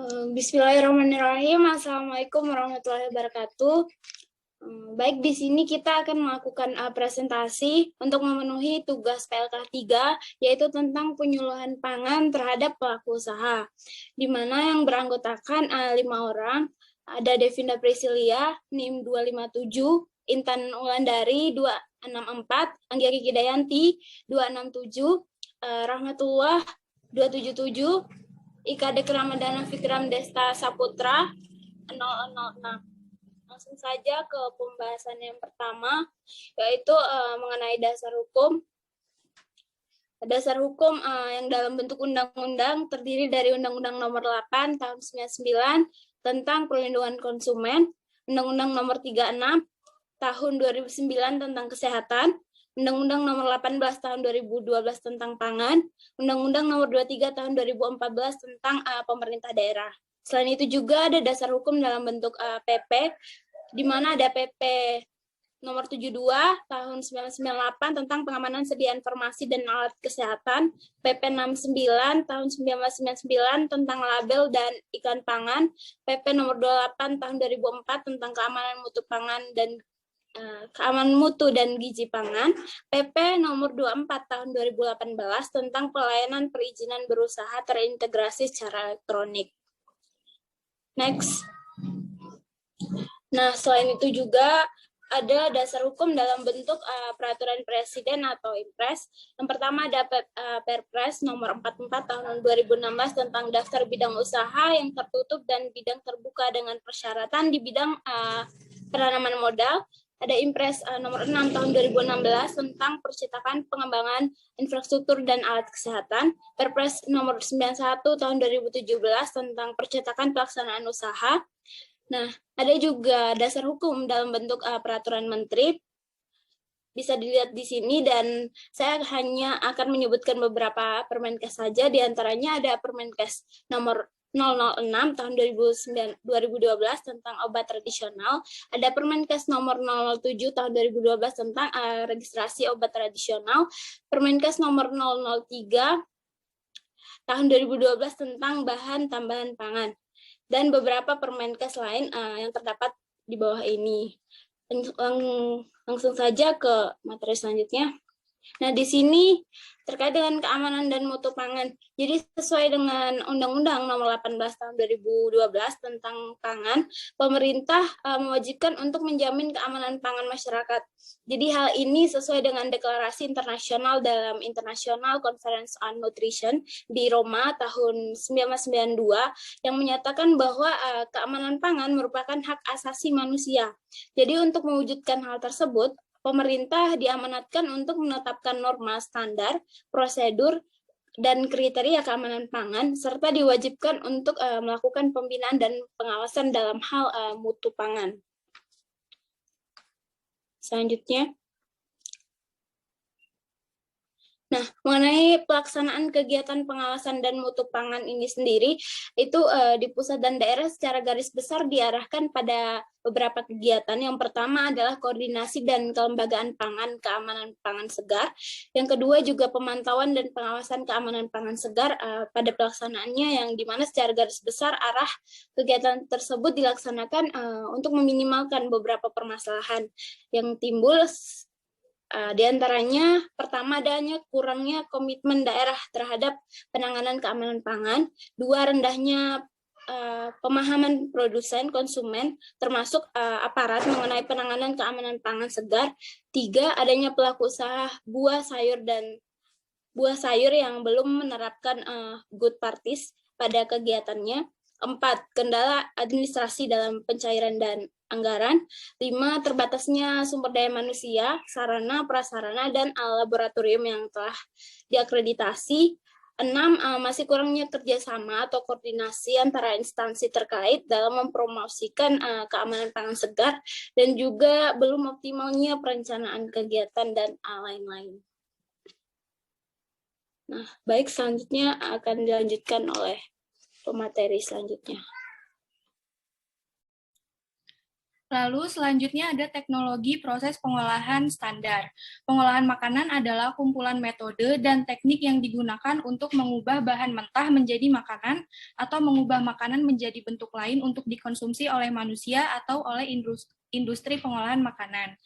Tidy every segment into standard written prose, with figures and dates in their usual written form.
Bismillahirrahmanirrahim. Assalamualaikum warahmatullahi wabarakatuh. Baik, di sini kita akan melakukan presentasi untuk memenuhi tugas PLK 3, yaitu tentang penyuluhan pangan terhadap pelaku usaha, di mana yang beranggotakan 5 orang. Ada Devinda Priscilia, NIM 257, Intan Wulandari 264, Anggia Kidayanti 267, Rahmatullah 277, IKD Ramadana Fikram Desta Saputra 006. Langsung saja ke pembahasan yang pertama, yaitu mengenai dasar hukum. Dasar hukum yang dalam bentuk undang-undang terdiri dari Undang-Undang Nomor 8 Tahun 99 tentang Perlindungan Konsumen, Undang-Undang Nomor 36 Tahun 2009 tentang Kesehatan, Undang-Undang Nomor 18 Tahun 2012 tentang Pangan, Undang-Undang Nomor 23 Tahun 2014 tentang pemerintah daerah. Selain itu juga ada dasar hukum dalam bentuk PP, di mana ada PP Nomor 72 Tahun 1998 tentang pengamanan sedia informasi dan alat kesehatan, PP 69 Tahun 1999 tentang label dan iklan pangan, PP Nomor 28 Tahun 2004 tentang keamanan mutu pangan dan keamanan mutu dan gizi pangan, PP Nomor 24 Tahun 2018 tentang pelayanan perizinan berusaha terintegrasi secara elektronik. Next. Nah, selain itu juga ada dasar hukum dalam bentuk peraturan presiden atau Impres. Yang pertama ada Perpres Nomor 44 Tahun 2016 tentang daftar bidang usaha yang tertutup dan bidang terbuka dengan persyaratan di bidang penanaman modal. Ada Impres Nomor 6 Tahun 2016 tentang percetakan pengembangan infrastruktur dan alat kesehatan. Perpres Nomor 91 Tahun 2017 tentang percetakan pelaksanaan usaha. Nah, ada juga dasar hukum dalam bentuk peraturan menteri. Bisa dilihat di sini dan saya hanya akan menyebutkan beberapa Permenkes saja. Di antaranya ada Permenkes Nomor 006 Tahun 2012 tentang obat tradisional, ada Permenkes Nomor 007 Tahun 2012 tentang registrasi obat tradisional, Permenkes Nomor 003 Tahun 2012 tentang bahan tambahan pangan, dan beberapa Permenkes lain yang terdapat di bawah ini. Langsung saja ke materi selanjutnya. Nah, di sini terkait dengan keamanan dan mutu pangan. Jadi sesuai dengan Undang-Undang Nomor 18 Tahun 2012 tentang pangan, pemerintah mewajibkan untuk menjamin keamanan pangan masyarakat. Jadi hal ini sesuai dengan deklarasi internasional dalam International Conference on Nutrition di Roma tahun 1992 yang menyatakan bahwa keamanan pangan merupakan hak asasi manusia. Jadi untuk mewujudkan hal tersebut, pemerintah diamanatkan untuk menetapkan norma standar, prosedur, dan kriteria keamanan pangan, serta diwajibkan untuk melakukan pembinaan dan pengawasan dalam hal mutu pangan. Selanjutnya. Nah, mengenai pelaksanaan kegiatan pengawasan dan mutu pangan ini sendiri, itu di pusat dan daerah secara garis besar diarahkan pada beberapa kegiatan. Yang pertama adalah koordinasi dan kelembagaan pangan, keamanan pangan segar. Yang kedua juga pemantauan dan pengawasan keamanan pangan segar pada pelaksanaannya, yang dimana secara garis besar arah kegiatan tersebut dilaksanakan untuk meminimalkan beberapa permasalahan yang timbul. Di antaranya, pertama adanya kurangnya komitmen daerah terhadap penanganan keamanan pangan, dua rendahnya pemahaman produsen, konsumen, termasuk aparat mengenai penanganan keamanan pangan segar, tiga adanya pelaku usaha buah sayur yang belum menerapkan good practice pada kegiatannya, empat kendala administrasi dalam pencairan dan anggaran, 5 terbatasnya sumber daya manusia, sarana, prasarana, dan laboratorium yang telah diakreditasi, 6 masih kurangnya kerjasama atau koordinasi antara instansi terkait dalam mempromosikan keamanan pangan segar, dan juga belum optimalnya perencanaan kegiatan dan lain-lain. Nah, baik, selanjutnya akan dilanjutkan oleh pemateri selanjutnya. Lalu selanjutnya ada teknologi proses pengolahan standar. Pengolahan makanan adalah kumpulan metode dan teknik yang digunakan untuk mengubah bahan mentah menjadi makanan atau mengubah makanan menjadi bentuk lain untuk dikonsumsi oleh manusia atau oleh industri pengolahan makanan.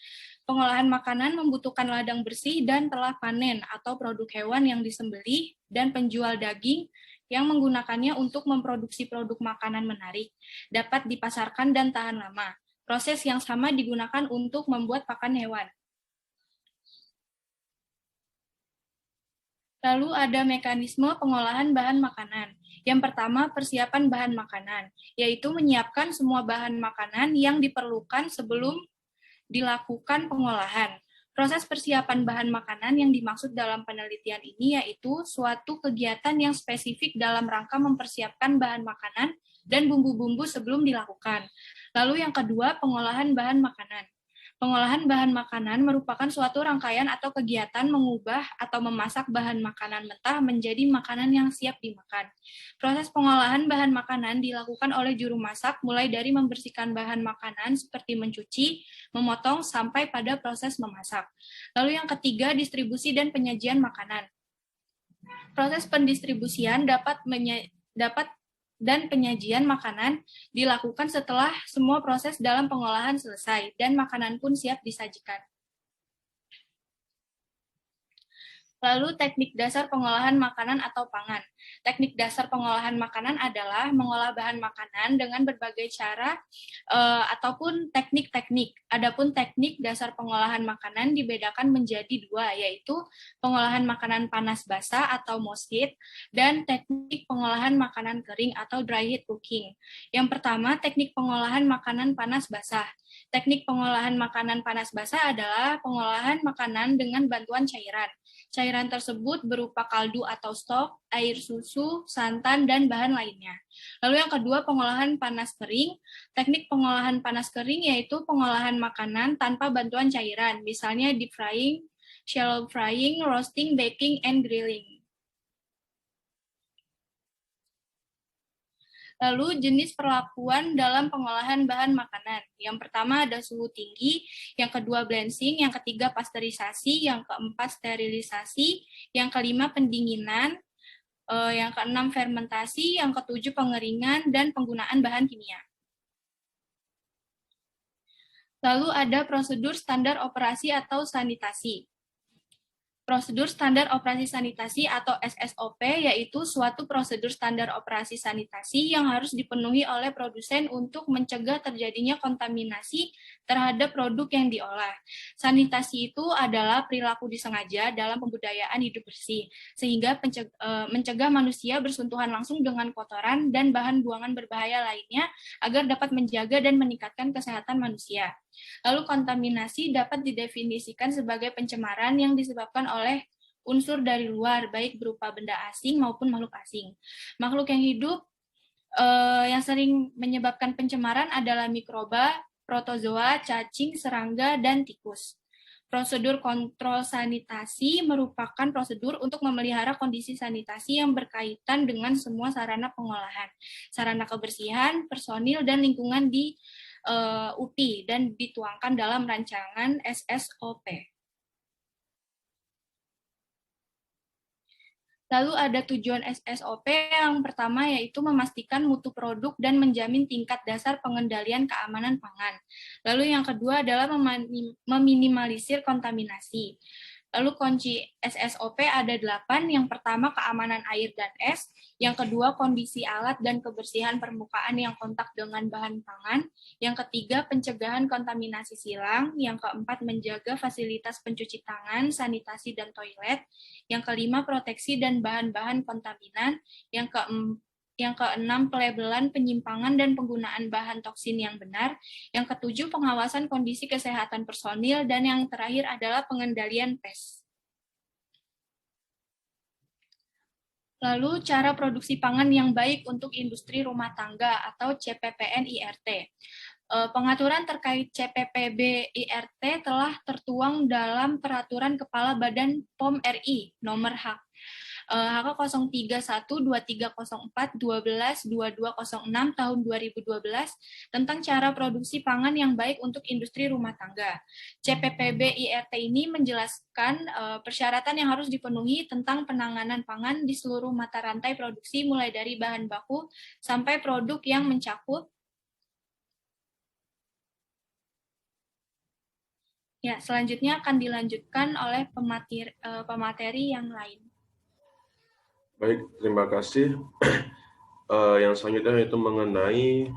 Pengolahan makanan membutuhkan ladang bersih dan telah panen atau produk hewan yang disembelih dan penjual daging yang menggunakannya untuk memproduksi produk makanan menarik, dapat dipasarkan dan tahan lama. Proses yang sama digunakan untuk membuat pakan hewan. Lalu ada mekanisme pengolahan bahan makanan. Yang pertama, persiapan bahan makanan, yaitu menyiapkan semua bahan makanan yang diperlukan sebelum dilakukan pengolahan. Proses persiapan bahan makanan yang dimaksud dalam penelitian ini yaitu suatu kegiatan yang spesifik dalam rangka mempersiapkan bahan makanan dan bumbu-bumbu sebelum dilakukan. Lalu yang kedua, pengolahan bahan makanan. Pengolahan bahan makanan merupakan suatu rangkaian atau kegiatan mengubah atau memasak bahan makanan mentah menjadi makanan yang siap dimakan. Proses pengolahan bahan makanan dilakukan oleh juru masak mulai dari membersihkan bahan makanan seperti mencuci, memotong, sampai pada proses memasak. Lalu yang ketiga, distribusi dan penyajian makanan. Proses pendistribusian dapat dan penyajian makanan dilakukan setelah semua proses dalam pengolahan selesai dan makanan pun siap disajikan. Lalu teknik dasar pengolahan makanan atau pangan. Teknik dasar pengolahan makanan adalah mengolah bahan makanan dengan berbagai cara ataupun teknik-teknik. Adapun teknik dasar pengolahan makanan dibedakan menjadi dua, yaitu pengolahan makanan panas basah atau moist heat dan teknik pengolahan makanan kering atau dry heat cooking. Yang pertama, teknik pengolahan makanan panas basah. Teknik pengolahan makanan panas basah adalah pengolahan makanan dengan bantuan cairan. Cairan tersebut berupa kaldu atau stok, air susu, santan, dan bahan lainnya. Lalu yang kedua, pengolahan panas kering. Teknik pengolahan panas kering yaitu pengolahan makanan tanpa bantuan cairan, misalnya deep frying, shallow frying, roasting, baking, and grilling. Lalu jenis perlakuan dalam pengolahan bahan makanan. Yang pertama ada suhu tinggi, yang kedua blanching, yang ketiga pasteurisasi, yang keempat sterilisasi, yang kelima pendinginan, yang keenam fermentasi, yang ketujuh pengeringan, dan penggunaan bahan kimia. Lalu ada prosedur standar operasi atau sanitasi. Prosedur standar operasi sanitasi atau SSOP yaitu suatu prosedur standar operasi sanitasi yang harus dipenuhi oleh produsen untuk mencegah terjadinya kontaminasi terhadap produk yang diolah. Sanitasi itu adalah perilaku disengaja dalam pembudayaan hidup bersih, sehingga mencegah manusia bersentuhan langsung dengan kotoran dan bahan buangan berbahaya lainnya agar dapat menjaga dan meningkatkan kesehatan manusia. Lalu kontaminasi dapat didefinisikan sebagai pencemaran yang disebabkan oleh unsur dari luar, baik berupa benda asing maupun makhluk asing. Makhluk yang hidup yang sering menyebabkan pencemaran adalah mikroba, protozoa, cacing, serangga, dan tikus. Prosedur kontrol sanitasi merupakan prosedur untuk memelihara kondisi sanitasi yang berkaitan dengan semua sarana pengolahan, sarana kebersihan, personil, dan lingkungan di UPI dan dituangkan dalam rancangan SSOP. Lalu ada tujuan SSOP yang pertama yaitu memastikan mutu produk dan menjamin tingkat dasar pengendalian keamanan pangan. Lalu yang kedua adalah meminimalisir kontaminasi. Lalu kunci SSOP ada 8, yang pertama keamanan air dan es, yang kedua kondisi alat dan kebersihan permukaan yang kontak dengan bahan pangan, yang ketiga pencegahan kontaminasi silang, yang keempat menjaga fasilitas pencuci tangan, sanitasi dan toilet, yang kelima proteksi dan bahan-bahan kontaminan, yang keenam pelabelan penyimpangan dan penggunaan bahan toksin yang benar, yang ketujuh pengawasan kondisi kesehatan personil, dan yang terakhir adalah pengendalian pes. Lalu cara produksi pangan yang baik untuk industri rumah tangga atau CPPN-IRT. Pengaturan terkait CPPB-IRT telah tertuang dalam Peraturan Kepala Badan POM RI nomor HK 0312304122206 tahun 2012 tentang cara produksi pangan yang baik untuk industri rumah tangga. CPPB IRT ini menjelaskan persyaratan yang harus dipenuhi tentang penanganan pangan di seluruh mata rantai produksi mulai dari bahan baku sampai produk yang mencakup. Ya, selanjutnya akan dilanjutkan oleh pemateri yang lain. Baik, terima kasih. Yang selanjutnya itu mengenai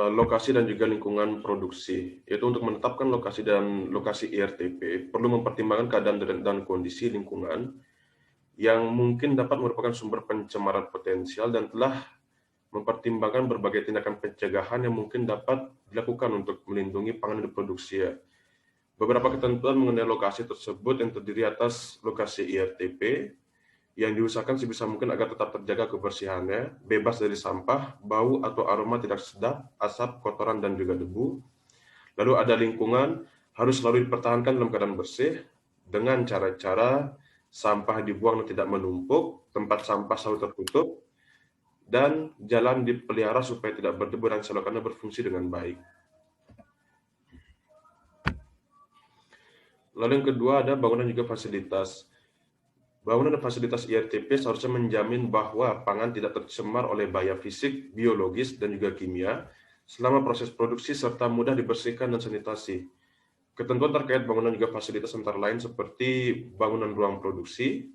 lokasi dan juga lingkungan produksi. Yaitu untuk menetapkan lokasi dan lokasi IRTP, perlu mempertimbangkan keadaan dan kondisi lingkungan yang mungkin dapat merupakan sumber pencemaran potensial dan telah mempertimbangkan berbagai tindakan pencegahan yang mungkin dapat dilakukan untuk melindungi pangan yang diproduksi. Beberapa ketentuan mengenai lokasi tersebut yang terdiri atas lokasi IRTP yang diusahakan sebisa mungkin agar tetap terjaga kebersihannya, bebas dari sampah, bau atau aroma tidak sedap, asap, kotoran, dan juga debu. Lalu ada lingkungan, harus selalu dipertahankan dalam keadaan bersih dengan cara-cara sampah dibuang dan tidak menumpuk, tempat sampah selalu tertutup, dan jalan dipelihara supaya tidak berdebu dan selokannya berfungsi dengan baik. Lalu yang kedua ada bangunan juga fasilitas. Bangunan dan fasilitas IRTP seharusnya menjamin bahwa pangan tidak tercemar oleh bahaya fisik, biologis, dan juga kimia selama proses produksi serta mudah dibersihkan dan sanitasi. Ketentuan terkait bangunan juga fasilitas antara lain seperti bangunan ruang produksi,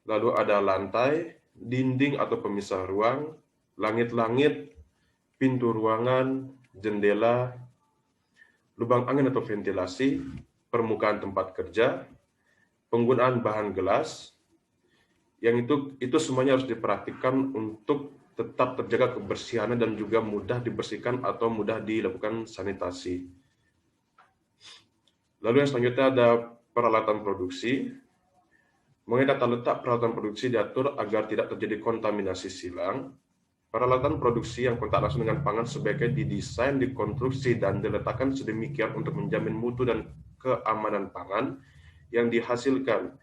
lalu ada lantai, dinding atau pemisah ruang, langit-langit, pintu ruangan, jendela, lubang angin atau ventilasi, permukaan tempat kerja, penggunaan bahan gelas, yang itu semuanya harus diperhatikan untuk tetap terjaga kebersihannya dan juga mudah dibersihkan atau mudah dilakukan sanitasi. Lalu yang selanjutnya ada peralatan produksi. Mengenai tata letak peralatan produksi diatur agar tidak terjadi kontaminasi silang. Peralatan produksi yang kontak langsung dengan pangan sebaiknya didesain, dikonstruksi, dan diletakkan sedemikian untuk menjamin mutu dan keamanan pangan yang dihasilkan.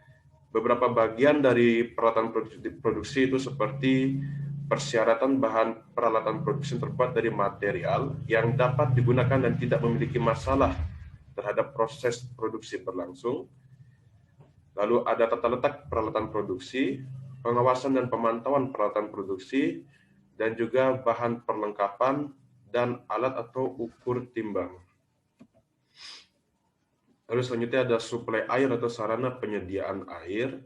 Beberapa bagian dari peralatan produksi itu seperti persyaratan bahan peralatan produksi terbuat dari material yang dapat digunakan dan tidak memiliki masalah terhadap proses produksi berlangsung. Lalu ada tata letak peralatan produksi, pengawasan dan pemantauan peralatan produksi, dan juga bahan perlengkapan dan alat atau ukur timbang. Lalu selanjutnya ada suplai air atau sarana penyediaan air,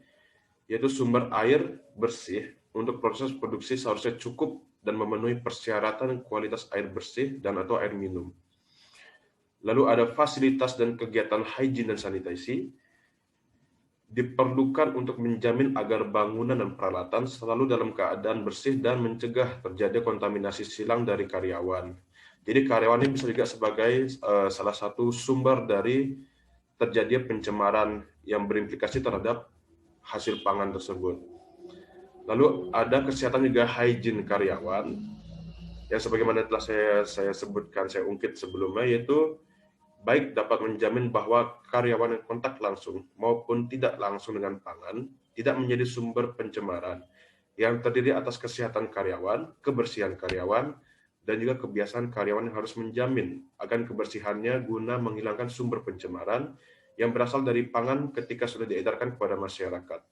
yaitu sumber air bersih untuk proses produksi seharusnya cukup dan memenuhi persyaratan kualitas air bersih dan atau air minum. Lalu ada fasilitas dan kegiatan hygiene dan sanitasi, diperlukan untuk menjamin agar bangunan dan peralatan selalu dalam keadaan bersih dan mencegah terjadi kontaminasi silang dari karyawan. Jadi karyawan ini bisa juga sebagai salah satu sumber dari terjadi pencemaran yang berimplikasi terhadap hasil pangan tersebut. Lalu ada kesehatan juga hygiene karyawan, yang sebagaimana telah saya sebutkan, saya ungkit sebelumnya, yaitu baik dapat menjamin bahwa karyawan yang kontak langsung maupun tidak langsung dengan pangan tidak menjadi sumber pencemaran, yang terdiri atas kesehatan karyawan, kebersihan karyawan, dan juga kebiasaan karyawan yang harus menjamin akan kebersihannya guna menghilangkan sumber pencemaran yang berasal dari pangan ketika sudah diedarkan kepada masyarakat.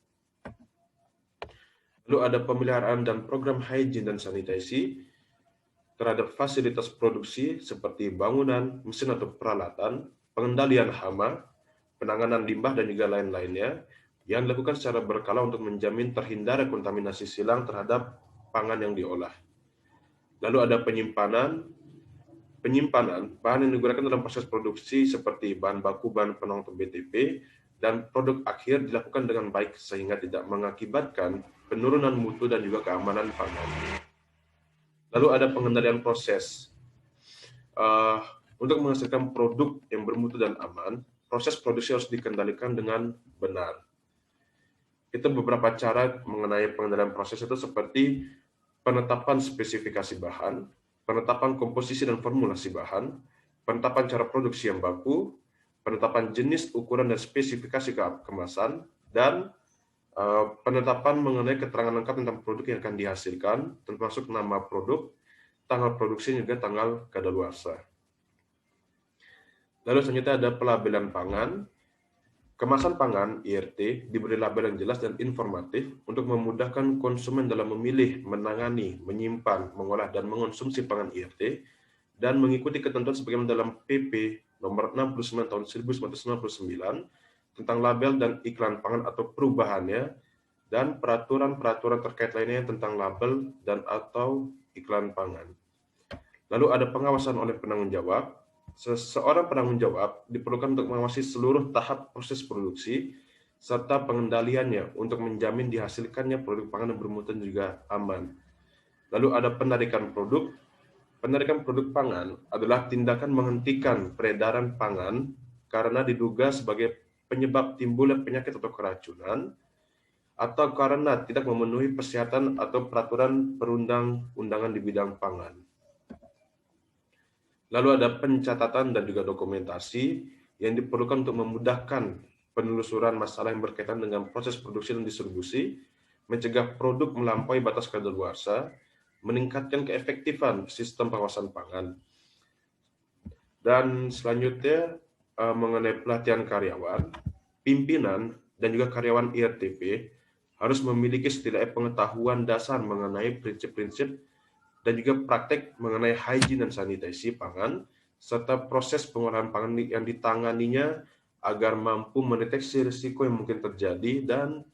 Lalu ada pemeliharaan dan program hygiene dan sanitasi terhadap fasilitas produksi seperti bangunan, mesin atau peralatan, pengendalian hama, penanganan limbah, dan juga lain-lainnya yang dilakukan secara berkala untuk menjamin terhindar kontaminasi silang terhadap pangan yang diolah. Lalu ada penyimpanan bahan yang digunakan dalam proses produksi seperti bahan baku, bahan penong atau BTP, dan produk akhir dilakukan dengan baik sehingga tidak mengakibatkan penurunan mutu dan juga keamanan pangan. Lalu ada pengendalian proses. Untuk menghasilkan produk yang bermutu dan aman, proses produksi harus dikendalikan dengan benar. Itu beberapa cara mengenai pengendalian proses itu seperti penetapan spesifikasi bahan, penetapan komposisi dan formulasi bahan, penetapan cara produksi yang baku, penetapan jenis, ukuran, dan spesifikasi kemasan, dan penetapan mengenai keterangan lengkap tentang produk yang akan dihasilkan, termasuk nama produk, tanggal produksi, juga tanggal kadaluarsa. Lalu selanjutnya ada pelabelan pangan. Kemasan pangan (IRT) diberi label yang jelas dan informatif untuk memudahkan konsumen dalam memilih, menangani, menyimpan, mengolah, dan mengonsumsi pangan IRT, dan mengikuti ketentuan sebagaimana dalam PP Nomor 69 Tahun 1999 tentang label dan iklan pangan atau perubahannya, dan peraturan-peraturan terkait lainnya tentang label dan atau iklan pangan. Lalu ada pengawasan oleh penanggung jawab. Seseorang penanggung jawab diperlukan untuk mengawasi seluruh tahap proses produksi serta pengendaliannya untuk menjamin dihasilkannya produk pangan yang bermutu dan juga aman. Lalu ada penarikan produk. Penarikan produk pangan adalah tindakan menghentikan peredaran pangan karena diduga sebagai penyebab timbulnya penyakit atau keracunan, atau karena tidak memenuhi persyaratan atau peraturan perundang-undangan di bidang pangan. Lalu ada pencatatan dan juga dokumentasi yang diperlukan untuk memudahkan penelusuran masalah yang berkaitan dengan proses produksi dan distribusi, mencegah produk melampaui batas kadaluarsa, meningkatkan keefektifan sistem pengawasan pangan. Dan selanjutnya mengenai pelatihan karyawan, pimpinan dan juga karyawan IRTP harus memiliki setidaknya pengetahuan dasar mengenai prinsip-prinsip dan juga praktek mengenai hygiene dan sanitasi pangan, serta proses pengolahan pangan yang ditanganinya agar mampu mendeteksi risiko yang mungkin terjadi dan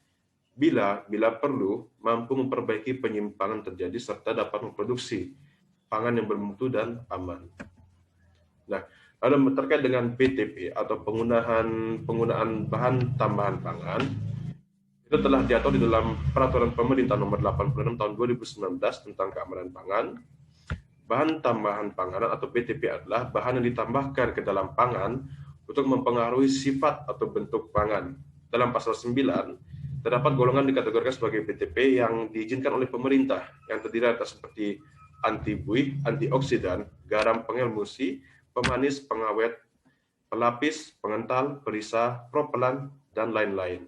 bila perlu mampu memperbaiki penyimpangan terjadi serta dapat memproduksi pangan yang bermutu dan aman. Nah, lalu terkait dengan BTP atau penggunaan bahan tambahan pangan, itu telah diatur di dalam Peraturan Pemerintah Nomor 86 Tahun 2019 tentang keamanan pangan. Bahan tambahan panganan atau BTP adalah bahan yang ditambahkan ke dalam pangan untuk mempengaruhi sifat atau bentuk pangan. Dalam pasal 9, terdapat golongan dikategorikan sebagai BTP yang diizinkan oleh pemerintah, yang terdiri atas seperti anti-buih, antioksidan, garam pengemulsi, pemanis, pengawet, pelapis, pengental, perisai, propelan, dan lain-lain,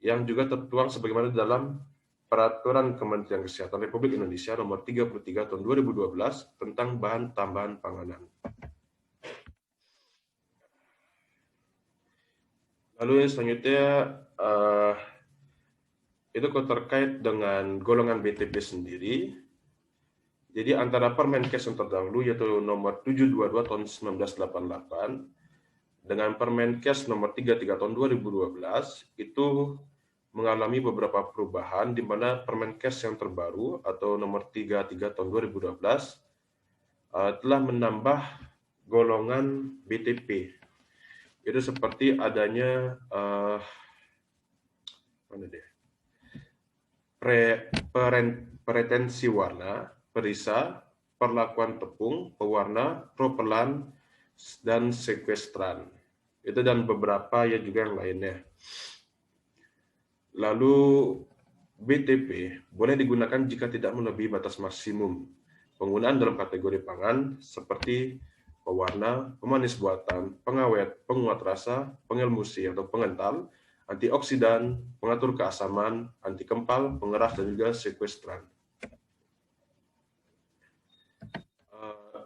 yang juga tertuang sebagaimana dalam Peraturan Kementerian Kesehatan Republik Indonesia Nomor 33 Tahun 2012 tentang bahan tambahan panganan. Lalu yang selanjutnya itu terkait dengan golongan BTP sendiri. Jadi antara Permenkes yang terdahulu yaitu Nomor 722 Tahun 1988 dengan Permenkes Nomor 33 Tahun 2012 itu mengalami beberapa perubahan, di mana Permenkes yang terbaru atau Nomor 33 Tahun 2012 telah menambah golongan BTP. Itu seperti adanya pretensi warna, perisa, perlakuan tepung, pewarna, propelan, dan sekuestran. Itu dan beberapa ya juga yang lainnya. Lalu BTP boleh digunakan jika tidak melebihi batas maksimum penggunaan dalam kategori pangan seperti pewarna, pemanis buatan, pengawet, penguat rasa, pengemulsi atau pengental, antioksidan, pengatur keasaman, anti kempal, pengeras, dan juga sekuestran.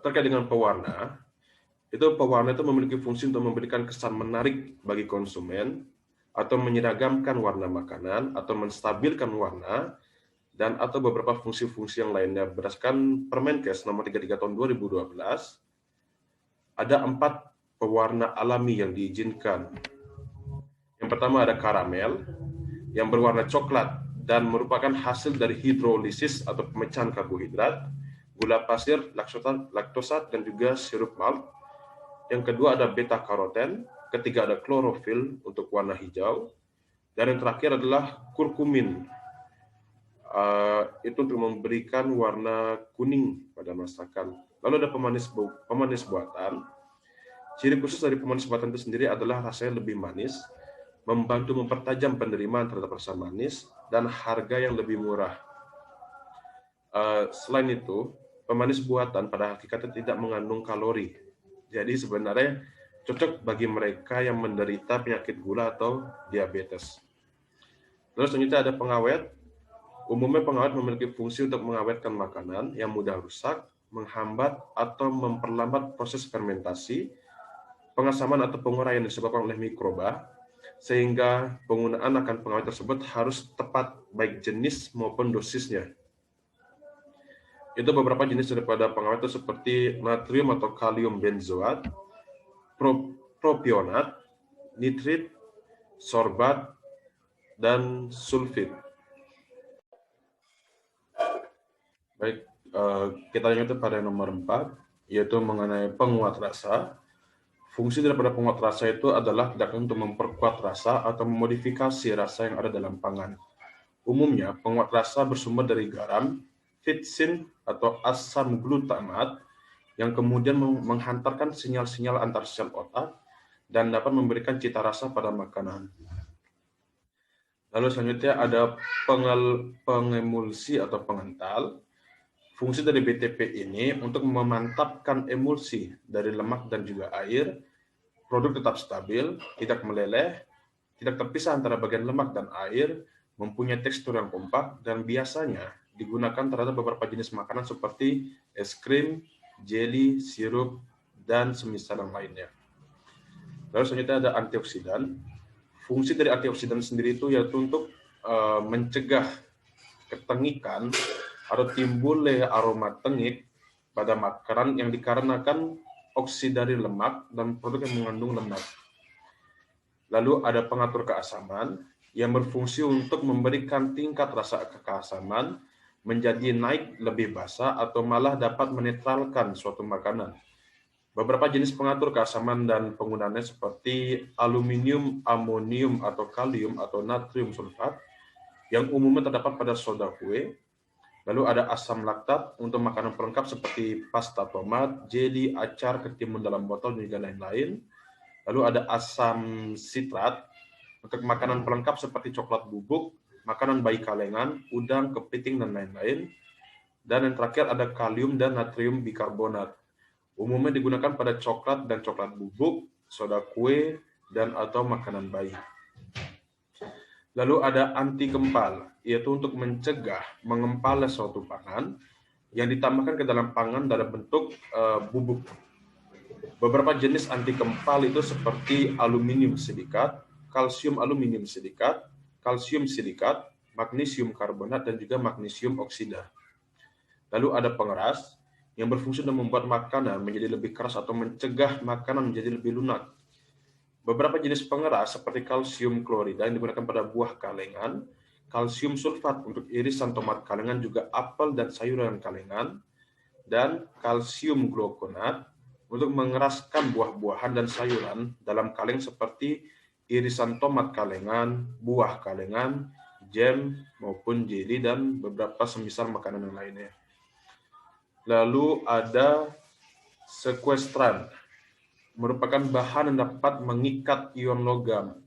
Terkait dengan pewarna itu memiliki fungsi untuk memberikan kesan menarik bagi konsumen, atau menyeragamkan warna makanan, atau menstabilkan warna, dan atau beberapa fungsi-fungsi yang lainnya. Berdasarkan Permenkes Nomor 33 Tahun 2012, ada 4 pewarna alami yang diizinkan. Yang pertama ada karamel, yang berwarna coklat dan merupakan hasil dari hidrolisis atau pemecahan karbohidrat, gula pasir, laktosa, dan juga sirup malt. Yang kedua ada beta-karoten, ketiga ada klorofil untuk warna hijau, dan yang terakhir adalah kurkumin. Itu untuk memberikan warna kuning pada masakan. Lalu ada pemanis buatan. Ciri khusus dari pemanis buatan itu sendiri adalah rasanya lebih manis, membantu mempertajam penerimaan terhadap rasa manis, dan harga yang lebih murah. Selain itu, pemanis buatan pada hakikatnya tidak mengandung kalori. Jadi sebenarnya cocok bagi mereka yang menderita penyakit gula atau diabetes. Lalu selanjutnya ada pengawet. Umumnya pengawet memiliki fungsi untuk mengawetkan makanan yang mudah rusak, menghambat atau memperlambat proses fermentasi, pengasaman atau penguraian disebabkan oleh mikroba, sehingga penggunaan akan pengawet tersebut harus tepat baik jenis maupun dosisnya. Itu beberapa jenis daripada pengawet itu seperti natrium atau kalium benzoat, propionat, nitrit, sorbat, dan sulfit. Baik, kita lanjut pada nomor 4, yaitu mengenai penguat rasa. Fungsi daripada penguat rasa itu adalah tidak untuk memperkuat rasa atau memodifikasi rasa yang ada dalam pangan. Umumnya, penguat rasa bersumber dari garam, fitsin atau asam glutamat yang kemudian menghantarkan sinyal-sinyal antar sel otak dan dapat memberikan cita rasa pada makanan. Lalu selanjutnya ada pengemulsi atau pengental. Fungsi dari BTP ini untuk memantapkan emulsi dari lemak dan juga air, produk tetap stabil, tidak meleleh, tidak terpisah antara bagian lemak dan air, mempunyai tekstur yang kompak, dan biasanya digunakan terhadap beberapa jenis makanan seperti es krim, jeli, sirup, dan semisal yang lainnya. Lalu selanjutnya ada antioksidan. Fungsi dari antioksidan sendiri itu yaitu untuk mencegah ketengikan atau timbulnya aroma tengik pada makanan yang dikarenakan oksidasi lemak dan produk yang mengandung lemak. Lalu ada pengatur keasaman yang berfungsi untuk memberikan tingkat rasa keasaman menjadi naik lebih basah atau malah dapat menetralkan suatu makanan. Beberapa jenis pengatur keasaman dan penggunaannya seperti aluminium, amonium atau kalium atau natrium sulfat yang umumnya terdapat pada soda kue. Lalu ada asam laktat untuk makanan pelengkap seperti pasta tomat, jeli, acar, ketimun dalam botol, dan juga lain-lain. Lalu ada asam sitrat untuk makanan pelengkap seperti coklat bubuk, makanan bayi kalengan, udang, kepiting, dan lain-lain. Dan yang terakhir ada kalium dan natrium bikarbonat. Umumnya digunakan pada coklat dan coklat bubuk, soda kue, dan atau makanan bayi. Lalu ada anti kempal, yaitu untuk mencegah mengempalnya suatu pangan yang ditambahkan ke dalam pangan dalam bentuk bubuk. Beberapa jenis anti kempal itu seperti aluminium silikat, kalsium aluminium silikat, kalsium silikat, magnesium karbonat, dan juga magnesium oksida. Lalu ada pengeras yang berfungsi untuk membuat makanan menjadi lebih keras atau mencegah makanan menjadi lebih lunak. Beberapa jenis pengeras seperti kalsium klorida yang digunakan pada buah kalengan, kalsium sulfat untuk irisan tomat kalengan juga apel dan sayuran kalengan, dan kalsium glukonat untuk mengeraskan buah-buahan dan sayuran dalam kaleng seperti irisan tomat kalengan, buah kalengan, jam maupun jeli, dan beberapa semisal makanan yang lainnya. Lalu ada sekuestran, merupakan bahan yang dapat mengikat ion logam.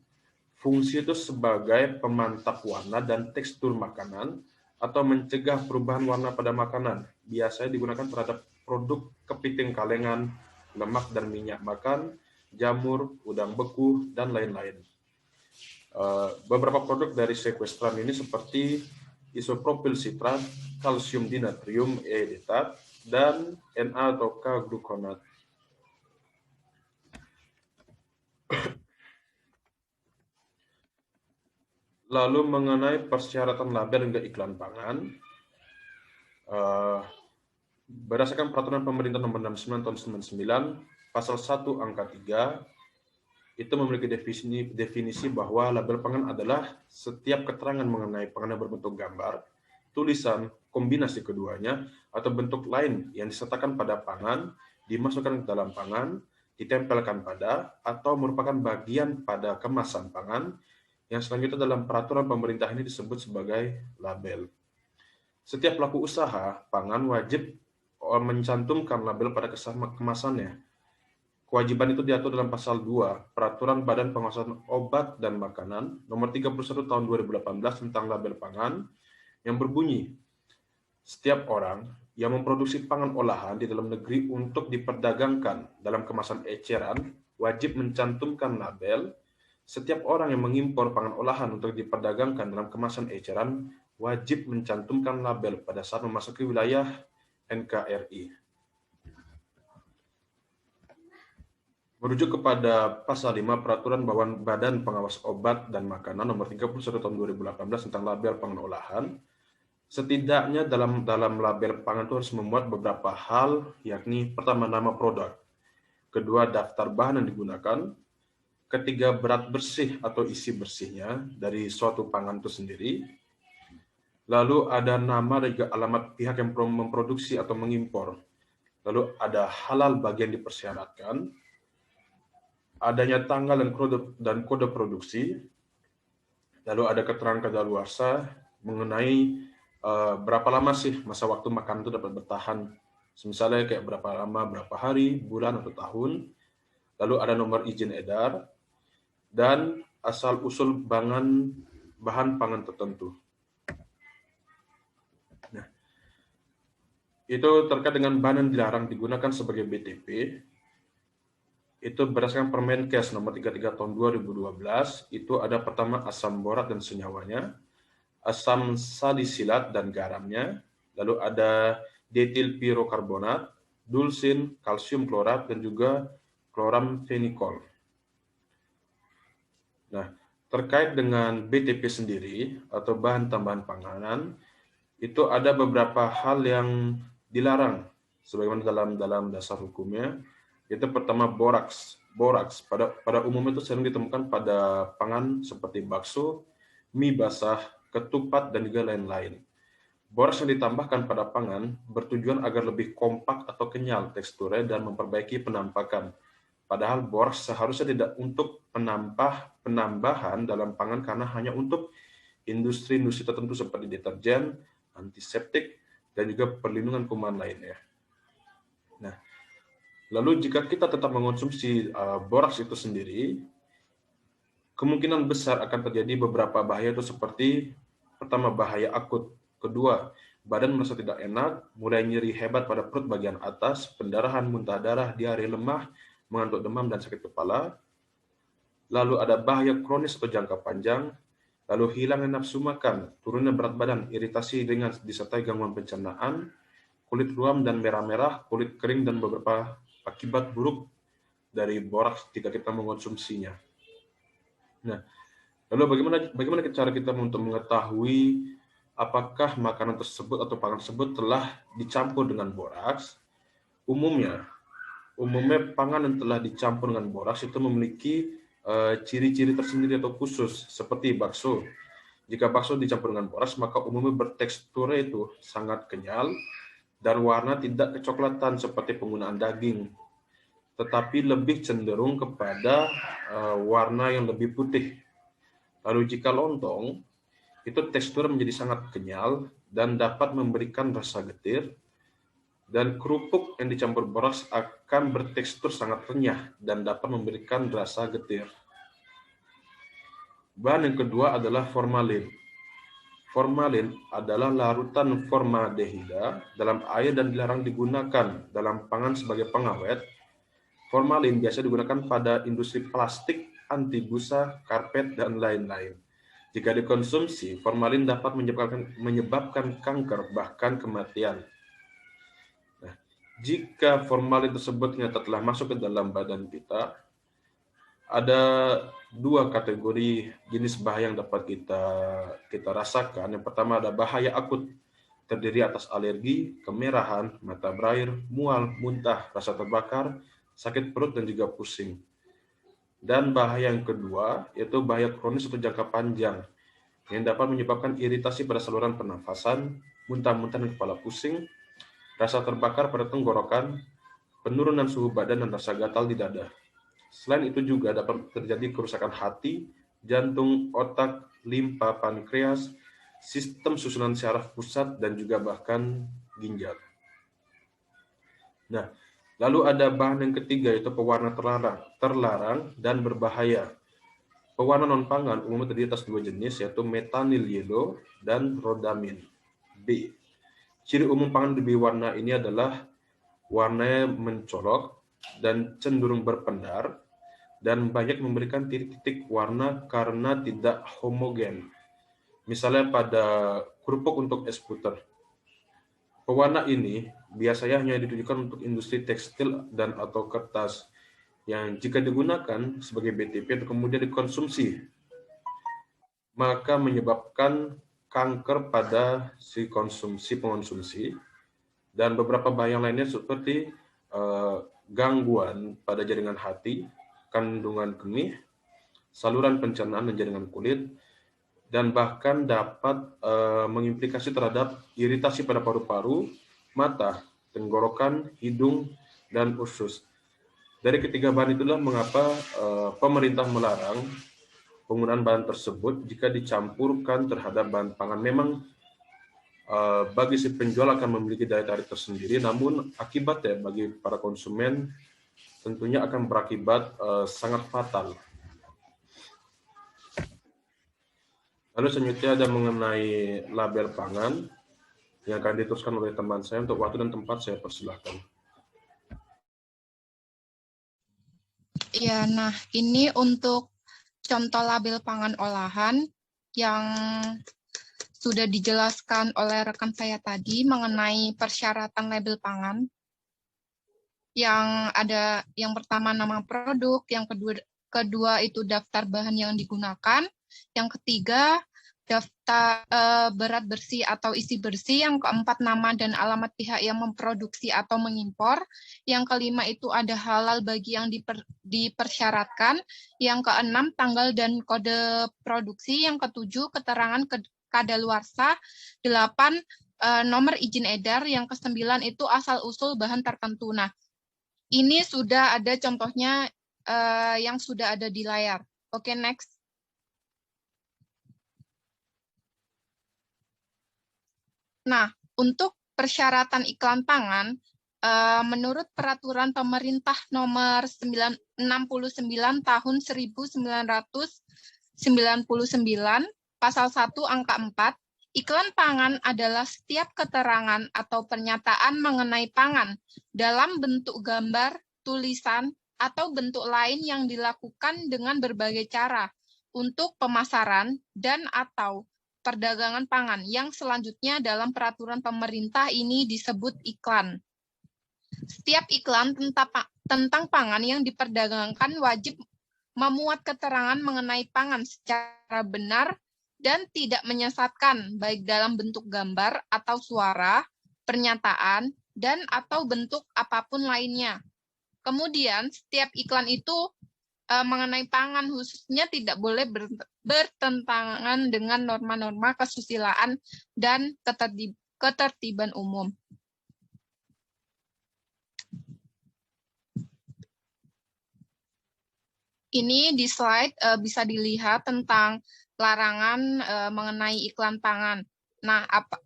Fungsi itu sebagai pemantap warna dan tekstur makanan atau mencegah perubahan warna pada makanan. Biasanya digunakan terhadap produk kepiting kalengan, lemak dan minyak makan, jamur, udang beku, dan lain-lain. Beberapa produk dari sekuestran ini seperti isopropil sitrat, kalsium dinatrium edetat, dan Na atau K-gluconat. Lalu mengenai persyaratan label hingga iklan pangan, berdasarkan peraturan pemerintah nomor 69 tahun 99, pasal 1 angka 3, itu memiliki definisi bahwa label pangan adalah setiap keterangan mengenai pangan yang berbentuk gambar, tulisan, kombinasi keduanya, atau bentuk lain yang disertakan pada pangan, dimasukkan ke dalam pangan, ditempelkan pada, atau merupakan bagian pada kemasan pangan, yang selanjutnya dalam peraturan pemerintah ini disebut sebagai label. Setiap pelaku usaha pangan wajib mencantumkan label pada kemasannya. Kewajiban itu diatur dalam pasal 2 Peraturan Badan Pengawasan Obat dan Makanan nomor 31 tahun 2018 tentang label pangan yang berbunyi, setiap orang yang memproduksi pangan olahan di dalam negeri untuk diperdagangkan dalam kemasan eceran wajib mencantumkan label. Setiap orang yang mengimpor pangan olahan untuk diperdagangkan dalam kemasan eceran wajib mencantumkan label pada saat memasuki wilayah NKRI. Merujuk kepada Pasal 5 Peraturan Badan Pengawas Obat dan Makanan Nomor 31 Tahun 2018 tentang label pangan olahan, setidaknya dalam label pangan itu harus memuat beberapa hal, yakni pertama nama produk, kedua daftar bahan yang digunakan, ketiga berat bersih atau isi bersihnya dari suatu pangan itu sendiri, lalu ada nama dan juga alamat pihak yang memproduksi atau mengimpor, lalu ada halal bagi yang dipersyaratkan, adanya tanggal dan kode produksi, lalu ada keterangan kadaluarsa mengenai berapa lama sih masa waktu makanan itu dapat bertahan, misalnya kayak berapa lama, berapa hari, bulan, atau tahun, lalu ada nomor izin edar, dan asal-usul bahan pangan tertentu. Nah, itu terkait dengan bahan yang dilarang digunakan sebagai BTP, itu berdasarkan Permenkes nomor 33 tahun 2012, itu ada pertama asam borat dan senyawanya, asam salisilat dan garamnya, lalu ada detil pirokarbonat, dulsin, kalsium klorat, dan juga kloramfenikol. Nah, terkait dengan BTP sendiri atau bahan tambahan panganan, itu ada beberapa hal yang dilarang sebagaimana dalam dasar hukumnya. Itu pertama boraks. Pada umumnya itu sering ditemukan pada pangan seperti bakso, mie basah, ketupat, dan juga lain-lain. Boraks yang ditambahkan pada pangan bertujuan agar lebih kompak atau kenyal teksturnya dan memperbaiki penampakan. Padahal boraks seharusnya tidak untuk penambahan dalam pangan karena hanya untuk industri-industri tertentu seperti deterjen, antiseptik, dan juga perlindungan kuman lainnya. Nah, lalu jika kita tetap mengonsumsi boraks itu sendiri, kemungkinan besar akan terjadi beberapa bahaya itu seperti pertama bahaya akut, kedua badan merasa tidak enak, mulai nyeri hebat pada perut bagian atas, pendarahan, muntah darah, diare lemah, mengantuk demam, dan sakit kepala. Lalu ada bahaya kronis atau jangka panjang, lalu hilangnya nafsu makan, turunnya berat badan, iritasi dengan disertai gangguan pencernaan, kulit ruam dan merah-merah, kulit kering, dan beberapa akibat buruk dari boraks jika kita mengonsumsinya. Nah, lalu bagaimana cara kita untuk mengetahui apakah makanan tersebut atau pangan tersebut telah dicampur dengan boraks? Umumnya pangan yang telah dicampur dengan boraks itu memiliki ciri-ciri tersendiri atau khusus seperti bakso. Jika bakso dicampur dengan boraks, maka umumnya berteksturnya itu sangat kenyal dan warna tidak kecoklatan seperti penggunaan daging, tetapi lebih cenderung kepada warna yang lebih putih. Lalu jika lontong, itu tekstur menjadi sangat kenyal dan dapat memberikan rasa getir, dan kerupuk yang dicampur boraks akan bertekstur sangat renyah dan dapat memberikan rasa getir. Bahan yang kedua adalah formalin. Formalin adalah larutan formaldehida dalam air dan dilarang digunakan dalam pangan sebagai pengawet. Formalin biasa digunakan pada industri plastik, anti busa, karpet, dan lain-lain. Jika dikonsumsi, formalin dapat menyebabkan kanker, bahkan kematian. Nah, jika formalin tersebut ternyata telah masuk ke dalam badan kita, ada dua kategori jenis bahaya yang dapat kita rasakan. Yang pertama ada bahaya akut, terdiri atas alergi, kemerahan, mata berair, mual, muntah, rasa terbakar, sakit perut, dan juga pusing. Dan bahaya yang kedua yaitu bahaya kronis atau jangka panjang yang dapat menyebabkan iritasi pada saluran pernafasan, muntah-muntah dan kepala pusing, rasa terbakar pada tenggorokan, penurunan suhu badan, dan rasa gatal di dada. Selain itu juga dapat terjadi kerusakan hati, jantung, otak, limpa, pankreas, sistem susunan syaraf pusat, dan juga bahkan ginjal. Nah, lalu ada bahan yang ketiga yaitu pewarna terlarang dan berbahaya. Pewarna non-pangan umumnya terdiri atas dua jenis yaitu metanil yellow dan rhodamin B. Ciri umum pangan berwarna ini adalah warnanya mencolok dan cenderung berpendar. dan banyak memberikan titik-titik warna karena tidak homogen. Misalnya pada kerupuk untuk es puter. Pewarna ini biasanya hanya ditujukan untuk industri tekstil dan atau kertas yang jika digunakan sebagai BTP atau kemudian dikonsumsi, maka menyebabkan kanker pada si pengonsumsi dan beberapa bahaya lainnya seperti gangguan pada jaringan hati, kandungan kemih, saluran pencernaan dan jaringan kulit, dan bahkan dapat mengimplikasi terhadap iritasi pada paru-paru, mata, tenggorokan, hidung, dan usus. Dari ketiga bahan itulah mengapa pemerintah melarang penggunaan bahan tersebut jika dicampurkan terhadap bahan pangan. Memang bagi si penjual akan memiliki daya tarik tersendiri, namun akibatnya bagi para konsumen tentunya akan berakibat sangat fatal. Lalu selanjutnya ada mengenai label pangan yang akan diteruskan oleh teman saya. Untuk waktu dan tempat saya persilahkan. Ya, nah ini untuk contoh label pangan olahan yang sudah dijelaskan oleh rekan saya tadi mengenai persyaratan label pangan. Yang ada yang pertama nama produk, yang kedua itu daftar bahan yang digunakan, yang ketiga daftar berat bersih atau isi bersih, yang keempat nama dan alamat pihak yang memproduksi atau mengimpor, yang kelima itu ada halal bagi yang dipersyaratkan, yang keenam tanggal dan kode produksi, yang ketujuh keterangan kadaluarsa, 8 nomor izin edar, yang kesembilan itu asal usul bahan tertentu. Nah, ini sudah ada contohnya yang sudah ada di layar. Oke, next. Nah, untuk persyaratan iklan pangan, menurut Peraturan Pemerintah Nomor 69 Tahun 1999, Pasal 1 Angka 4, iklan pangan adalah setiap keterangan atau pernyataan mengenai pangan dalam bentuk gambar, tulisan, atau bentuk lain yang dilakukan dengan berbagai cara untuk pemasaran dan atau perdagangan pangan yang selanjutnya dalam peraturan pemerintah ini disebut iklan. Setiap iklan tentang pangan yang diperdagangkan wajib memuat keterangan mengenai pangan secara benar dan tidak menyesatkan, baik dalam bentuk gambar atau suara, pernyataan, dan atau bentuk apapun lainnya. Kemudian, setiap iklan itu mengenai pangan khususnya tidak boleh bertentangan dengan norma-norma kesusilaan dan ketertiban umum. Ini di slide bisa dilihat tentang larangan mengenai iklan pangan. Nah, apa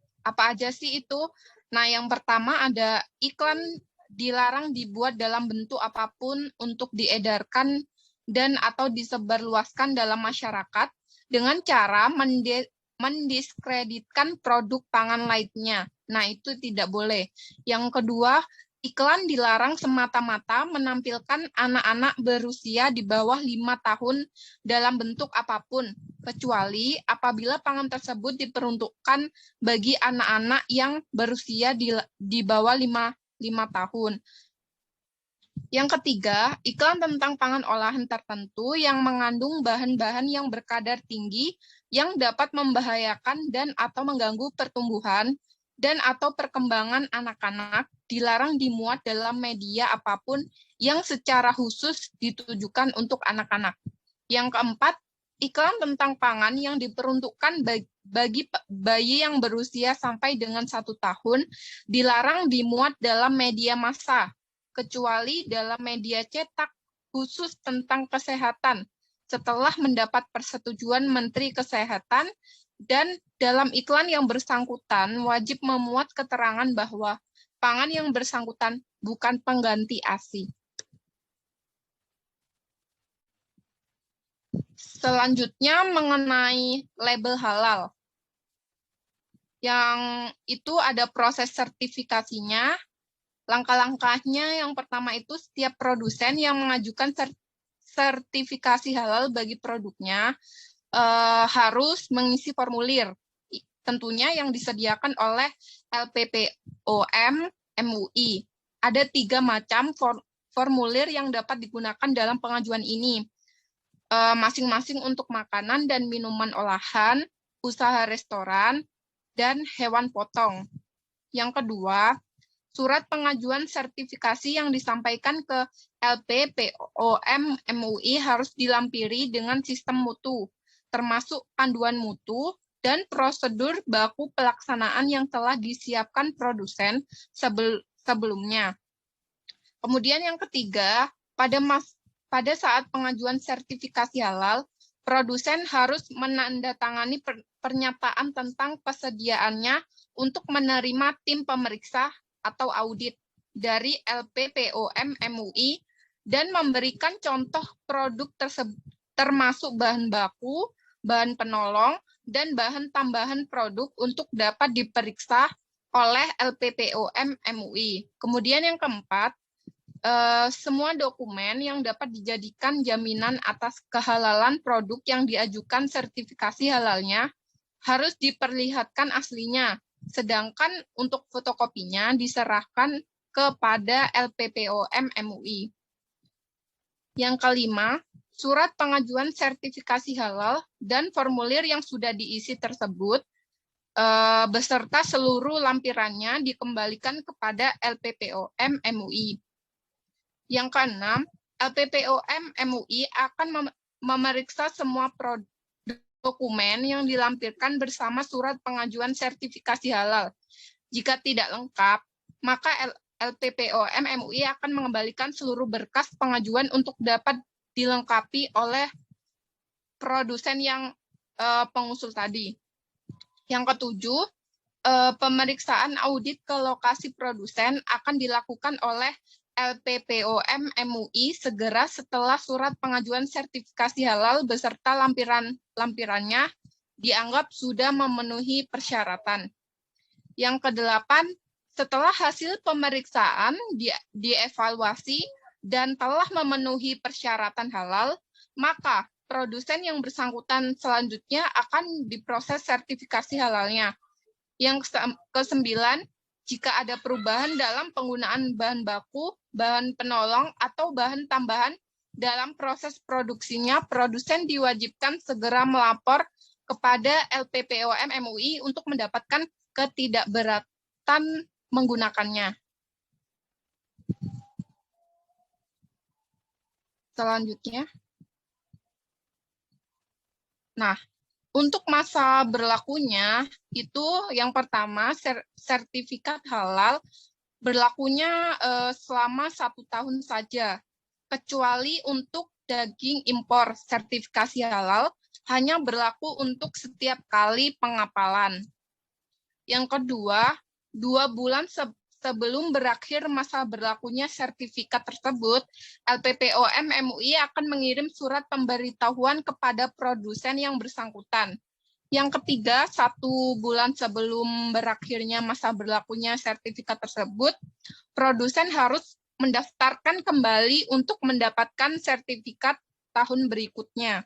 aja sih itu? Nah, yang pertama ada iklan dilarang dibuat dalam bentuk apapun untuk diedarkan dan atau disebarluaskan dalam masyarakat dengan cara mendiskreditkan produk pangan lainnya. Nah, itu tidak boleh. Yang kedua, iklan dilarang semata-mata menampilkan anak-anak berusia di bawah 5 tahun dalam bentuk apapun, kecuali apabila pangan tersebut diperuntukkan bagi anak-anak yang berusia di bawah 5 tahun. Yang ketiga, iklan tentang pangan olahan tertentu yang mengandung bahan-bahan yang berkadar tinggi yang dapat membahayakan dan atau mengganggu pertumbuhan dan atau perkembangan anak-anak dilarang dimuat dalam media apapun yang secara khusus ditujukan untuk anak-anak. Yang keempat, iklan tentang pangan yang diperuntukkan bagi bayi yang berusia sampai dengan 1 tahun dilarang dimuat dalam media massa, kecuali dalam media cetak khusus tentang kesehatan setelah mendapat persetujuan Menteri Kesehatan, dan dalam iklan yang bersangkutan wajib memuat keterangan bahwa pangan yang bersangkutan bukan pengganti ASI. Selanjutnya mengenai label halal. Yang itu ada proses sertifikasinya. Langkah-langkahnya yang pertama itu setiap produsen yang mengajukan sertifikasi halal bagi produknya harus mengisi formulir, tentunya yang disediakan oleh LPPOM MUI. Ada 3 macam formulir yang dapat digunakan dalam pengajuan ini, masing-masing untuk makanan dan minuman olahan, usaha restoran, dan hewan potong. Yang kedua, surat pengajuan sertifikasi yang disampaikan ke LPPOM MUI harus dilampiri dengan sistem mutu, termasuk panduan mutu dan prosedur baku pelaksanaan yang telah disiapkan produsen sebelumnya. Kemudian yang ketiga, pada saat pengajuan sertifikasi halal, produsen harus menandatangani pernyataan tentang persediaannya untuk menerima tim pemeriksa atau audit dari LPPOM MUI dan memberikan contoh produk tersebut termasuk bahan baku, bahan penolong, dan bahan tambahan produk untuk dapat diperiksa oleh LPPOM MUI. Kemudian yang keempat, semua dokumen yang dapat dijadikan jaminan atas kehalalan produk yang diajukan sertifikasi halalnya harus diperlihatkan aslinya, sedangkan untuk fotokopinya diserahkan kepada LPPOM MUI. Yang kelima, surat pengajuan sertifikasi halal dan formulir yang sudah diisi tersebut beserta seluruh lampirannya dikembalikan kepada LPPOM MUI. Yang keenam, LPPOM MUI akan memeriksa semua dokumen yang dilampirkan bersama surat pengajuan sertifikasi halal. Jika tidak lengkap, maka LPPOM MUI akan mengembalikan seluruh berkas pengajuan untuk dapat dilengkapi oleh produsen yang pengusul tadi. Yang ketujuh, pemeriksaan audit ke lokasi produsen akan dilakukan oleh LPPOM MUI segera setelah surat pengajuan sertifikasi halal beserta lampirannya dianggap sudah memenuhi persyaratan. Yang kedelapan, setelah hasil pemeriksaan dievaluasi dan telah memenuhi persyaratan halal, maka produsen yang bersangkutan selanjutnya akan diproses sertifikasi halalnya. Yang kesembilan, jika ada perubahan dalam penggunaan bahan baku, bahan penolong, atau bahan tambahan dalam proses produksinya, produsen diwajibkan segera melapor kepada LPPOM MUI untuk mendapatkan ketidakberatan menggunakannya. Selanjutnya. Nah, untuk masa berlakunya, itu yang pertama, sertifikat halal berlakunya selama 1 tahun saja, kecuali untuk daging impor sertifikasi halal hanya berlaku untuk setiap kali pengapalan. Yang kedua, 2 bulan sebelum berakhir masa berlakunya sertifikat tersebut, LPPOM MUI akan mengirim surat pemberitahuan kepada produsen yang bersangkutan. Yang ketiga, 1 bulan sebelum berakhirnya masa berlakunya sertifikat tersebut, produsen harus mendaftarkan kembali untuk mendapatkan sertifikat tahun berikutnya.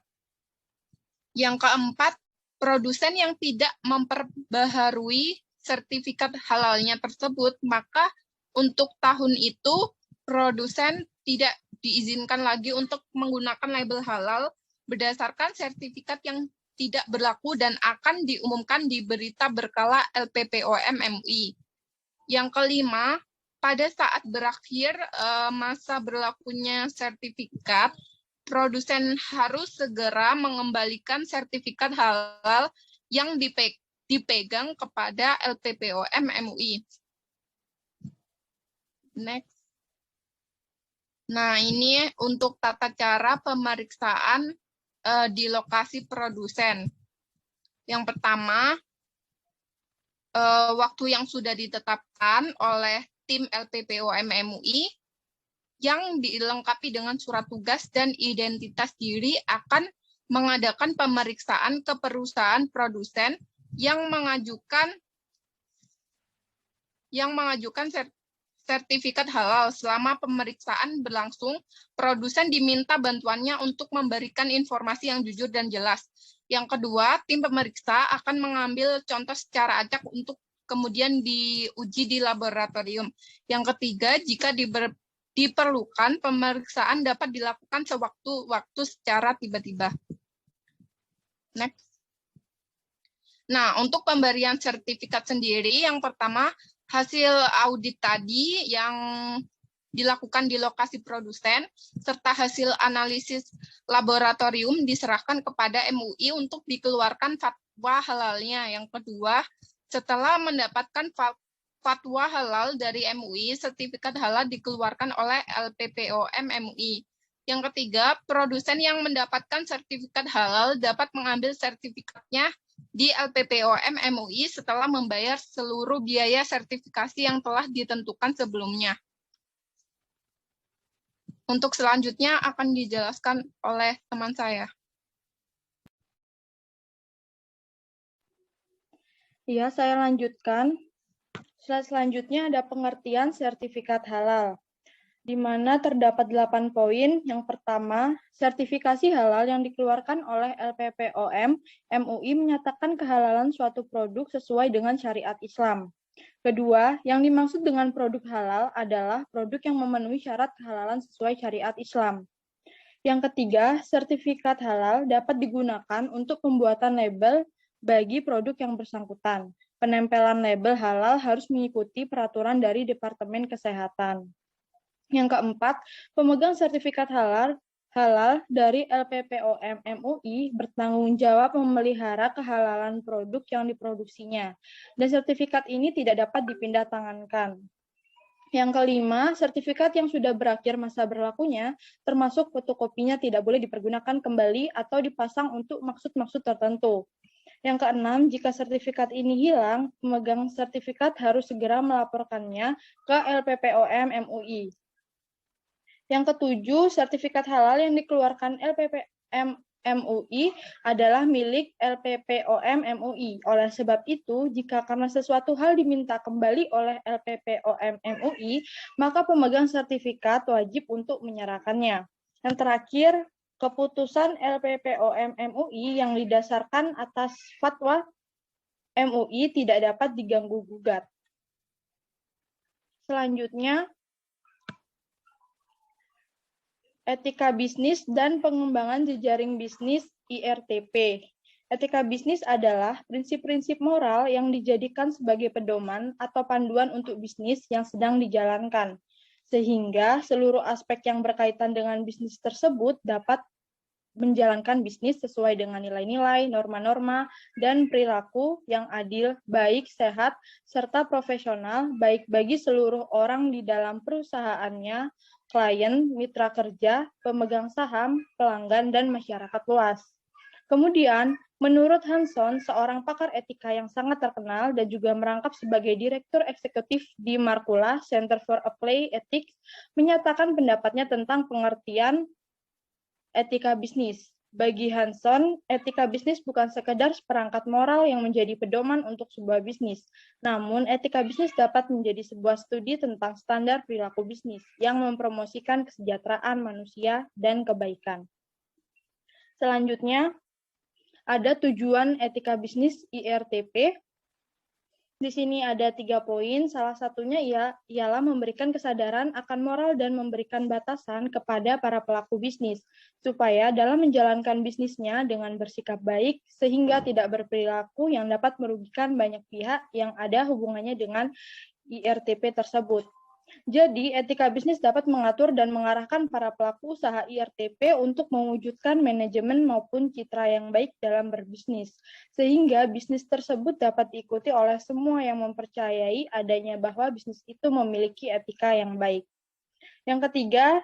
Yang keempat, produsen yang tidak memperbaharui sertifikat halalnya tersebut, maka untuk tahun itu produsen tidak diizinkan lagi untuk menggunakan label halal berdasarkan sertifikat yang tidak berlaku dan akan diumumkan di berita berkala LPPOM MUI. Yang kelima, pada saat berakhir masa berlakunya sertifikat, produsen harus segera mengembalikan sertifikat halal yang dipegang kepada LPPOM MUI. Next. Nah, ini untuk tata cara pemeriksaan di lokasi produsen. Yang pertama, waktu yang sudah ditetapkan oleh tim LPPOM MUI yang dilengkapi dengan surat tugas dan identitas diri akan mengadakan pemeriksaan ke perusahaan produsen yang mengajukan sertifikat halal. Selama pemeriksaan berlangsung, produsen diminta bantuannya untuk memberikan informasi yang jujur dan jelas. Yang kedua, tim pemeriksa akan mengambil contoh secara acak untuk kemudian diuji di laboratorium. Yang ketiga, jika diperlukan, pemeriksaan dapat dilakukan sewaktu-waktu secara tiba-tiba. Next. Nah, untuk pemberian sertifikat sendiri, yang pertama, hasil audit tadi yang dilakukan di lokasi produsen, serta hasil analisis laboratorium diserahkan kepada MUI untuk dikeluarkan fatwa halalnya. Yang kedua, setelah mendapatkan fatwa halal dari MUI, sertifikat halal dikeluarkan oleh LPPOM MUI. Yang ketiga, produsen yang mendapatkan sertifikat halal dapat mengambil sertifikatnya di LPPOM MUI setelah membayar seluruh biaya sertifikasi yang telah ditentukan sebelumnya. Untuk selanjutnya akan dijelaskan oleh teman saya. Ya, saya lanjutkan. Slide selanjutnya ada pengertian sertifikat halal, di mana terdapat 8 poin. Yang pertama, sertifikasi halal yang dikeluarkan oleh LPPOM MUI menyatakan kehalalan suatu produk sesuai dengan syariat Islam. Kedua, yang dimaksud dengan produk halal adalah produk yang memenuhi syarat kehalalan sesuai syariat Islam. Yang ketiga, sertifikat halal dapat digunakan untuk pembuatan label bagi produk yang bersangkutan. Penempelan label halal harus mengikuti peraturan dari Departemen Kesehatan. Yang keempat, pemegang sertifikat halal dari LPPOM MUI bertanggung jawab memelihara kehalalan produk yang diproduksinya, dan sertifikat ini tidak dapat dipindahtangankan. Yang kelima, sertifikat yang sudah berakhir masa berlakunya, termasuk fotokopinya, tidak boleh dipergunakan kembali atau dipasang untuk maksud-maksud tertentu. Yang keenam, jika sertifikat ini hilang, pemegang sertifikat harus segera melaporkannya ke LPPOM MUI. Yang ketujuh, sertifikat halal yang dikeluarkan LPPOM MUI adalah milik LPPOM MUI. Oleh sebab itu, jika karena sesuatu hal diminta kembali oleh LPPOM MUI, maka pemegang sertifikat wajib untuk menyerahkannya. Yang terakhir, keputusan LPPOM MUI yang didasarkan atas fatwa MUI tidak dapat diganggu-gugat. Selanjutnya, etika bisnis dan pengembangan jejaring bisnis IRTP. Etika bisnis adalah prinsip-prinsip moral yang dijadikan sebagai pedoman atau panduan untuk bisnis yang sedang dijalankan, sehingga seluruh aspek yang berkaitan dengan bisnis tersebut dapat menjalankan bisnis sesuai dengan nilai-nilai, norma-norma, dan perilaku yang adil, baik, sehat, serta profesional, baik bagi seluruh orang di dalam perusahaannya, klien, mitra kerja, pemegang saham, pelanggan, dan masyarakat luas. Kemudian, menurut Hanson, seorang pakar etika yang sangat terkenal dan juga merangkap sebagai Direktur Eksekutif di Markula Center for Applied Ethics, menyatakan pendapatnya tentang pengertian etika bisnis. Bagi Hanson, etika bisnis bukan sekedar seperangkat moral yang menjadi pedoman untuk sebuah bisnis. Namun, etika bisnis dapat menjadi sebuah studi tentang standar perilaku bisnis yang mempromosikan kesejahteraan manusia dan kebaikan. Selanjutnya, ada tujuan etika bisnis IRTP. Di sini ada 3 poin, salah satunya ialah memberikan kesadaran akan moral dan memberikan batasan kepada para pelaku bisnis, supaya dalam menjalankan bisnisnya dengan bersikap baik, sehingga tidak berperilaku yang dapat merugikan banyak pihak yang ada hubungannya dengan IRTP tersebut. Jadi, etika bisnis dapat mengatur dan mengarahkan para pelaku usaha IRTP untuk mewujudkan manajemen maupun citra yang baik dalam berbisnis, sehingga bisnis tersebut dapat diikuti oleh semua yang mempercayai adanya bahwa bisnis itu memiliki etika yang baik. Yang ketiga,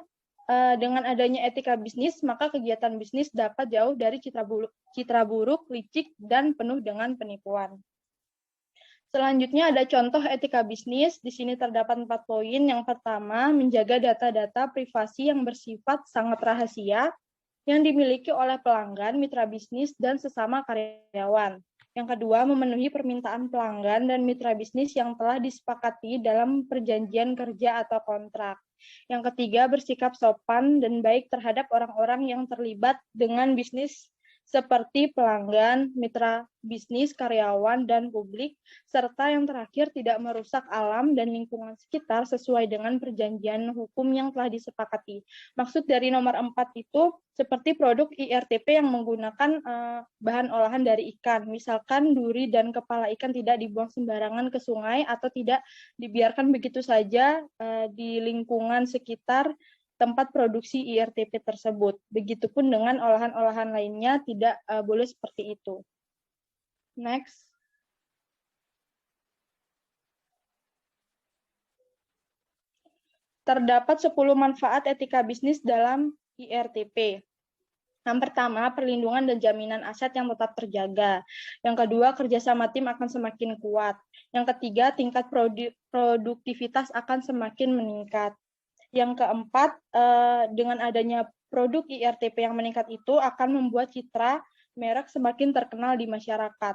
dengan adanya etika bisnis, maka kegiatan bisnis dapat jauh dari citra buruk, licik, dan penuh dengan penipuan. Selanjutnya ada contoh etika bisnis. Di sini terdapat 4 poin. Yang pertama, menjaga data-data privasi yang bersifat sangat rahasia yang dimiliki oleh pelanggan, mitra bisnis, dan sesama karyawan. Yang kedua, memenuhi permintaan pelanggan dan mitra bisnis yang telah disepakati dalam perjanjian kerja atau kontrak. Yang ketiga, bersikap sopan dan baik terhadap orang-orang yang terlibat dengan bisnis seperti pelanggan, mitra bisnis, karyawan, dan publik, serta yang terakhir tidak merusak alam dan lingkungan sekitar sesuai dengan perjanjian hukum yang telah disepakati. Maksud dari nomor 4 itu seperti produk IRTP yang menggunakan bahan olahan dari ikan, misalkan duri dan kepala ikan tidak dibuang sembarangan ke sungai atau tidak dibiarkan begitu saja di lingkungan sekitar tempat produksi IRTP tersebut. Begitupun dengan olahan-olahan lainnya tidak boleh seperti itu. Next. Terdapat 10 manfaat etika bisnis dalam IRTP. Yang pertama, perlindungan dan jaminan aset yang tetap terjaga. Yang kedua, kerjasama tim akan semakin kuat. Yang ketiga, tingkat produktivitas akan semakin meningkat. Yang keempat, dengan adanya produk IRTP yang meningkat itu akan membuat citra merek semakin terkenal di masyarakat.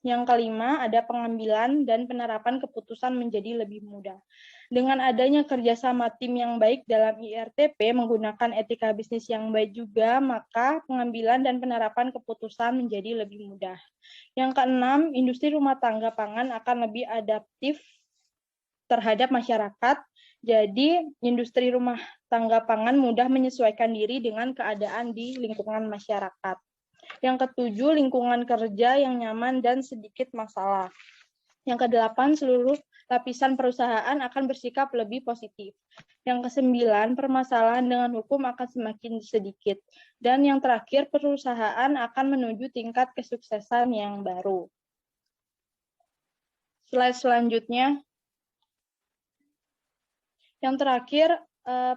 Yang kelima, ada pengambilan dan penerapan keputusan menjadi lebih mudah. Dengan adanya kerjasama tim yang baik dalam IRTP menggunakan etika bisnis yang baik juga, maka pengambilan dan penerapan keputusan menjadi lebih mudah. Yang keenam, industri rumah tangga pangan akan lebih adaptif terhadap masyarakat. Jadi, industri rumah tangga pangan mudah menyesuaikan diri dengan keadaan di lingkungan masyarakat. Yang ketujuh, lingkungan kerja yang nyaman dan sedikit masalah. Yang kedelapan, seluruh lapisan perusahaan akan bersikap lebih positif. Yang kesembilan, permasalahan dengan hukum akan semakin sedikit. Dan yang terakhir, perusahaan akan menuju tingkat kesuksesan yang baru. Slide selanjutnya. Yang terakhir,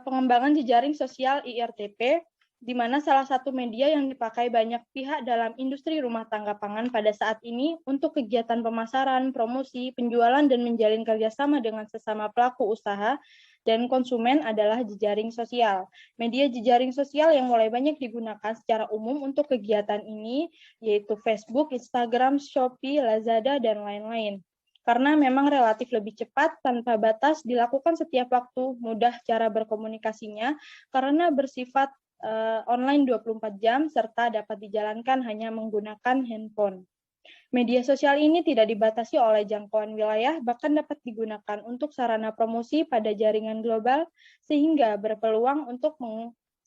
pengembangan jejaring sosial IRTP, di mana salah satu media yang dipakai banyak pihak dalam industri rumah tangga pangan pada saat ini untuk kegiatan pemasaran, promosi, penjualan, dan menjalin kerjasama dengan sesama pelaku usaha dan konsumen adalah jejaring sosial. Media jejaring sosial yang mulai banyak digunakan secara umum untuk kegiatan ini yaitu Facebook, Instagram, Shopee, Lazada, dan lain-lain. Karena memang relatif lebih cepat, tanpa batas, dilakukan setiap waktu, mudah cara berkomunikasinya, karena bersifat online 24 jam, serta dapat dijalankan hanya menggunakan handphone. Media sosial ini tidak dibatasi oleh jangkauan wilayah, bahkan dapat digunakan untuk sarana promosi pada jaringan global, sehingga berpeluang untuk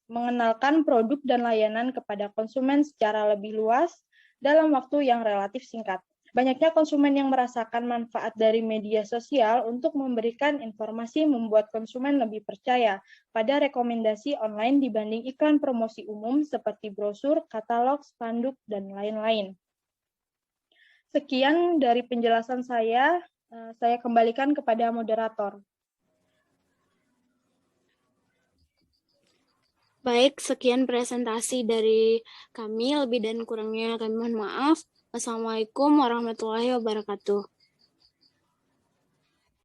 mengenalkan produk dan layanan kepada konsumen secara lebih luas dalam waktu yang relatif singkat. Banyaknya konsumen yang merasakan manfaat dari media sosial untuk memberikan informasi membuat konsumen lebih percaya pada rekomendasi online dibanding iklan promosi umum seperti brosur, katalog, spanduk, dan lain-lain. Sekian dari penjelasan saya kembalikan kepada moderator. Baik, sekian presentasi dari kami. Lebih dan kurangnya kami mohon maaf. Wassalamualaikum warahmatullahi wabarakatuh.